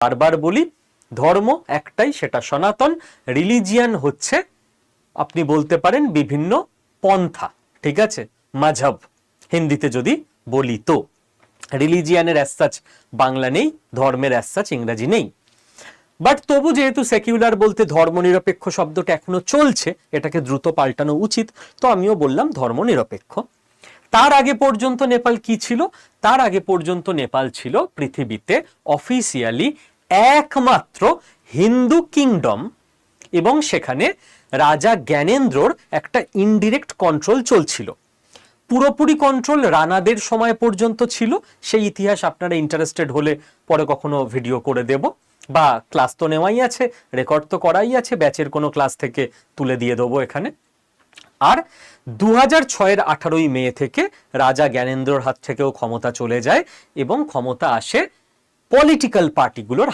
বারবার বলি, ধর্ম একটাই, সেটা সনাতন। রিলিজিয়ান হচ্ছে আপনি বলতে পারেন বিভিন্ন পন্থা, ঠিক আছে, মাঝহব হিন্দিতে যদি বলি। তো রিলিজিয়ানের অ্যাজ সাচ বাংলা নেই, ধর্মের অ্যাজ সাচ ইংরেজি নেই। বাট তবু যেহেতু সেকুলার বলতে ধর্মনিরপেক্ষ শব্দটা এখনো চলছে, এটাকে দ্রুত পাল্টানো উচিত, তো আমিও বললাম ধর্মনিরপেক্ষ। তার আগে পর্যন্ত নেপাল কি ছিল? তার আগে পর্যন্ত নেপাল ছিল পৃথিবীতে অফিসিয়ালি একমাত্র হিন্দু কিংডম, এবং সেখানে রাজা জ্ঞানেন্দ্রর একটা ইনডিরেক্ট কন্ট্রোল চলছিল। পুরোপুরি কন্ট্রোল রানাদের সময় পর্যন্ত ছিল, সেই ইতিহাস আপনারা ইন্টারেস্টেড হলে পরে কখনো ভিডিও করে দেব, বা ক্লাস তো নেওয়াই আছে, রেকর্ড তো করাই আছে, ব্যাচের কোনো ক্লাস থেকে তুলে দিয়ে দেবো এখানে। আর 2006-এর 18ই মে থেকে রাজা জ্ঞানেন্দ্রর হাত থেকেও ক্ষমতা চলে যায় এবং ক্ষমতা আসে পলিটিক্যাল পার্টিগুলোর